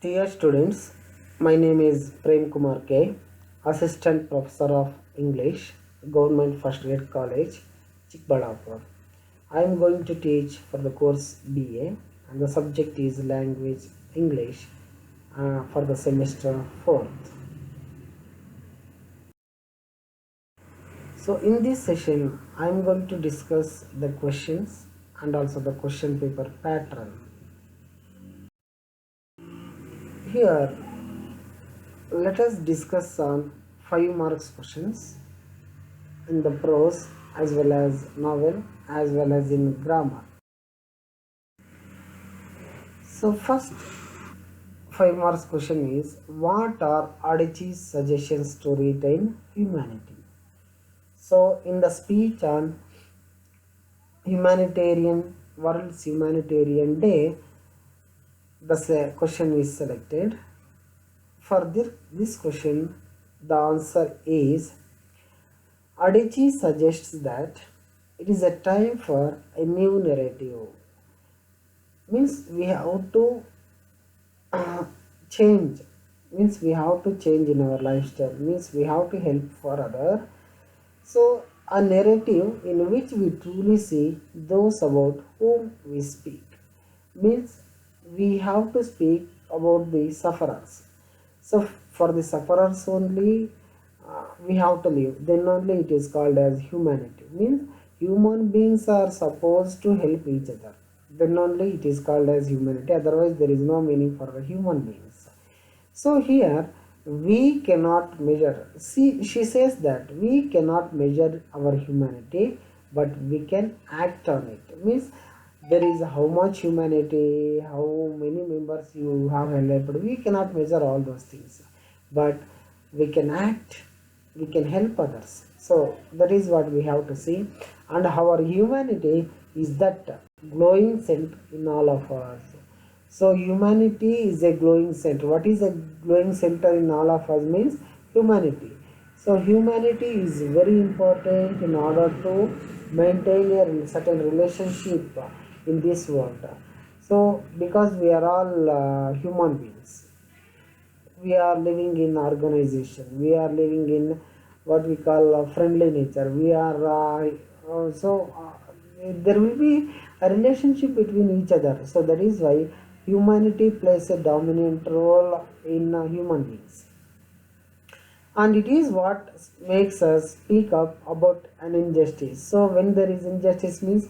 Dear students, my name is Prem Kumar K, Assistant Professor of English, Government First Grade College, Chikballapur. I am going to teach for the course BA and the subject is Language English for the semester 4th. So in this session, I am going to discuss the questions and also the question paper pattern. Here, let us discuss on 5 marks questions in the prose as well as novel as well as in grammar. So first 5 marks question is, what are Adichie's suggestions to retain humanity? So in the speech on World's Humanitarian Day, the question is selected. For this question, the answer is Adichie suggests that it is a time for a new narrative. Means we have to change. Means we have to change in our lifestyle. Means we have to help for other. So a narrative in which we truly see those about whom we speak. Means we have to speak about the sufferers. So for the sufferers only we have to live. Then only it is called as humanity. Means human beings are supposed to help each other. Then only it is called as humanity. Otherwise there is no meaning for the human beings. So here we cannot measure. See, she says that we cannot measure our humanity, but we can act on it. Means there is how much humanity, how many members you have helped. We cannot measure all those things, but we can act, we can help others. So that is what we have to see. And our humanity is that glowing scent in all of us. So humanity is a glowing center. What is a glowing center in all of us means humanity. So humanity is very important in order to maintain a certain relationship in this world. So because we are all human beings, we are living in organization, we are living in what we call friendly nature. We are there will be a relationship between each other. So that is why humanity plays a dominant role in human beings, and it is what makes us speak up about an injustice. So when there is injustice means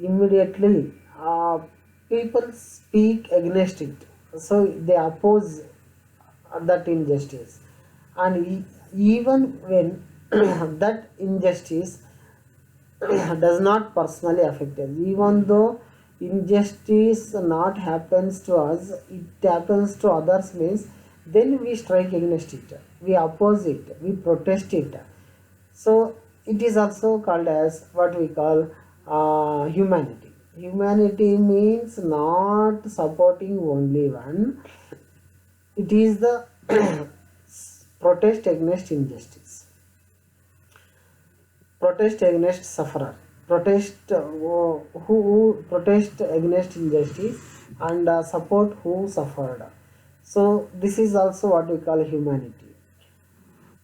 immediately people speak against it, so they oppose that injustice. And even when that injustice does not personally affect us, even though injustice not happens to us, it happens to others, means then we strike against it, we oppose it, we protest it. So it is also called as what we call humanity. Humanity means not supporting only one, it is the protest against injustice, protest against sufferer, protest who protest against injustice, and support who suffered. So this is also what we call humanity,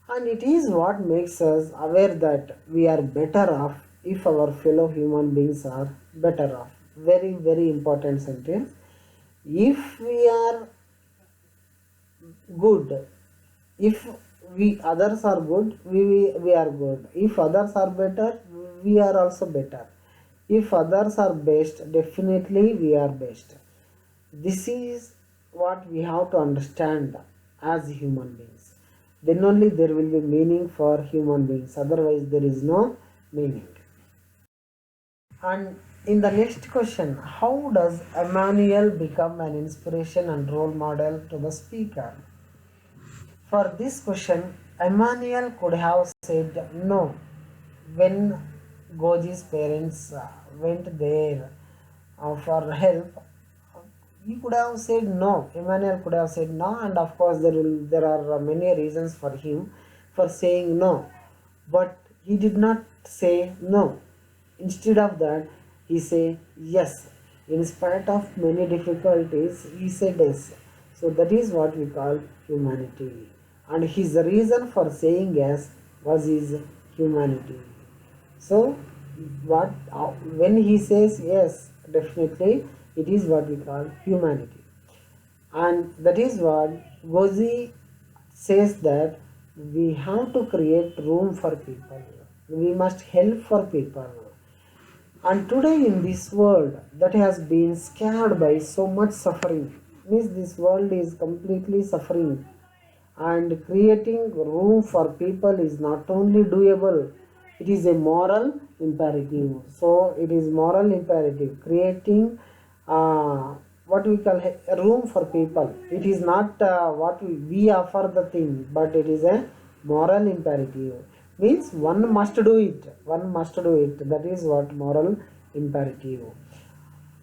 and it is what makes us aware that we are better off if our fellow human beings are better off. Very very important sentence. If we are good, if we others are good, we are good. If others are better, we are also better. If others are best, definitely we are best. This is what we have to understand as human beings. Then only there will be meaning for human beings, otherwise there is no meaning. And in the next question, how does Emmanuel become an inspiration and role model to the speaker? For this question, Emmanuel could have said no when Goji's parents went there for help. He could have said no. Emmanuel could have said no, and of course there are many reasons for him for saying no, but he did not say no. Instead of that, he said yes. In spite of many difficulties, he said yes. So that is what we call humanity. And his reason for saying yes was his humanity. So what when he says yes, definitely it is what we call humanity. And that is what Gozi says, that we have to create room for people. We must help for people. And today in this world that has been scared by so much suffering, means this world is completely suffering, and creating room for people is not only doable, it is a moral imperative. So it is moral imperative creating what we call a room for people. It is not what we offer the thing, but it is a moral imperative. Means one must do it. One must do it. That is what moral imperative.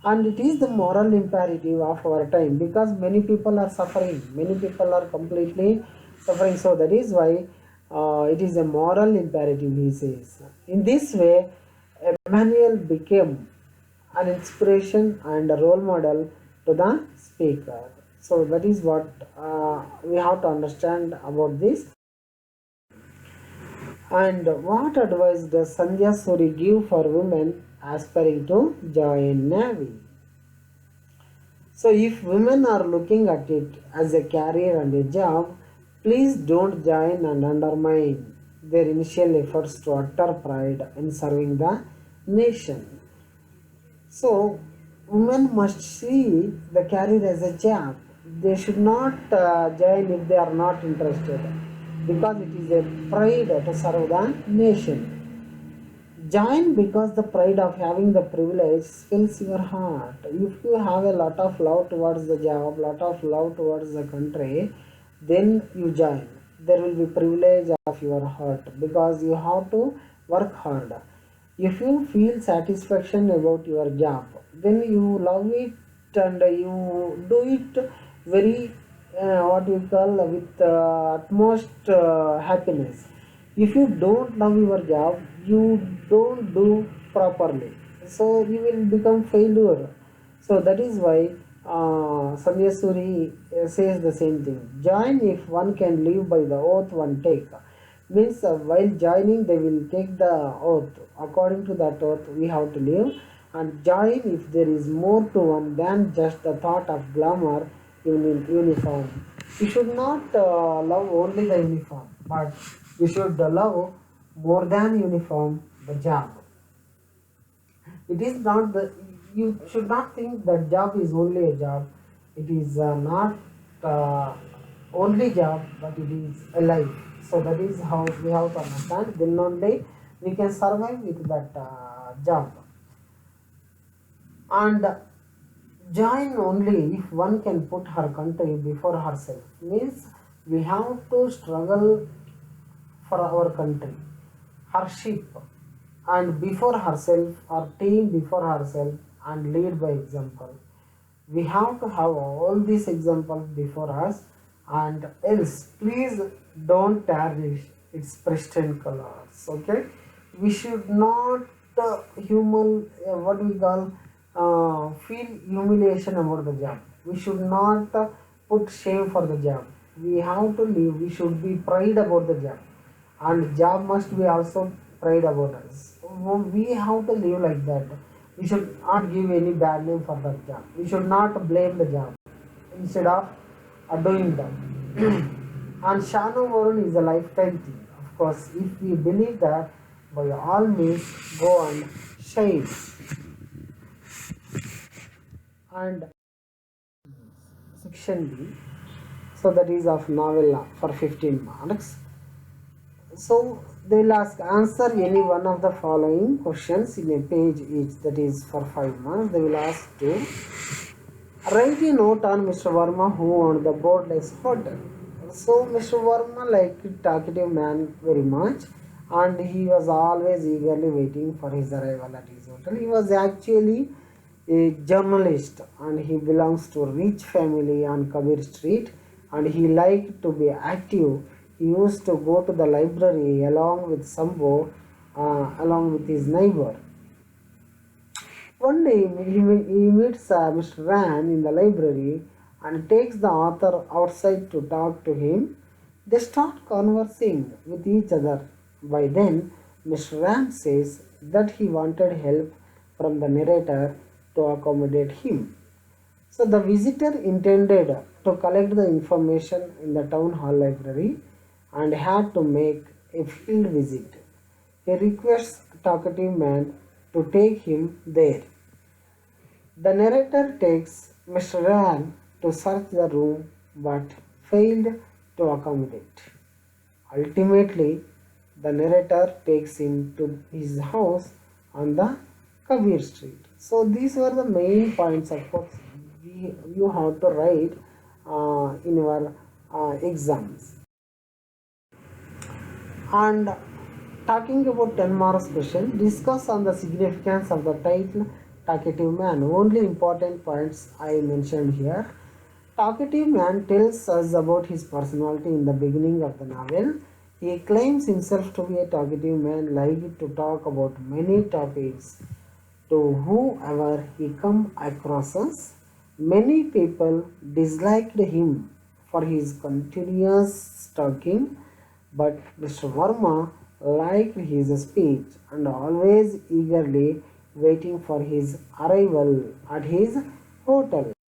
And it is the moral imperative of our time, because many people are suffering, many people are completely suffering. So that is why it is a moral imperative, he says. In this way, Emmanuel became an inspiration and a role model to the speaker. So that is what we have to understand about this. And what advice does Sandhya Suri give for women aspiring to join Navy? So if women are looking at it as a career and a job, please don't join and undermine their initial efforts to utter pride in serving the nation. So women must see the career as a job. They should not join if they are not interested, because it is a pride to serve the nation. Join because the pride of having the privilege fills your heart. If you have a lot of love towards the job, lot of love towards the country, then you join. There will be privilege of your heart, because you have to work hard. If you feel satisfaction about your job, then you love it and you do it very what we call with utmost happiness. If you don't love your job, you don't do properly, so you will become failure. So that is why Sandhya Suri says the same thing. Join if one can live by the oath one take. Means while joining they will take the oath. According to that oath we have to live, and join if there is more to one than just the thought of glamour in uniform. You should not love only the uniform, but you should love more than uniform, the job. It is not the, you should not think that job is only a job. It is not only job, but it is a life. So that is how we have to understand. Then only we can survive with that job. And join only if one can put her country before herself. Means we have to struggle for our country, her sheep, and before herself, our team before herself, and lead by example. We have to have all these examples before us, and else please don't tarnish its pristine colors. Okay, we should not what we call feel humiliation about the job. We should not put shame for the job. We have to live. We should be pride about the job, and job must be also pride about us. We have to live like that. We should not give any bad name for that job. We should not blame the job instead of doing that. And Shano Varun is a lifetime thing. Of course, if we believe that, by all means, go and shine. And section B, so that is of novella for 15 marks. So they will ask, answer any one of the following questions in a page each, that is for 5 marks. They will ask to write a note on Mr. Verma who owned the Boardless Hotel. So Mr. Verma liked talkative man very much, and he was always eagerly waiting for his arrival at his hotel. He was actually a journalist, and he belongs to a rich family on Kabir Street, and he liked to be active. He used to go to the library along with Sambo, along with his neighbor. One day he meets Mr. Ran in the library, and takes the author outside to talk to him. They start conversing with each other. By then, Mr. Ram says that he wanted help from the narrator to accommodate him. So the visitor intended to collect the information in the town hall library and had to make a field visit. He requests talkative man to take him there. The narrator takes Mr. Ran to search the room but failed to accommodate. Ultimately, the narrator takes him to his house on the Kabir Street. So these were the main points. Of course, you have to write in your exams. And talking about 10 marks question, discuss on the significance of the title Talkative Man. Only important points I mentioned here. Talkative Man tells us about his personality in the beginning of the novel. He claims himself to be a talkative man, like to talk about many topics to whoever he come across us. Many people disliked him for his continuous talking, but Mr. Verma liked his speech and always eagerly waiting for his arrival at his hotel.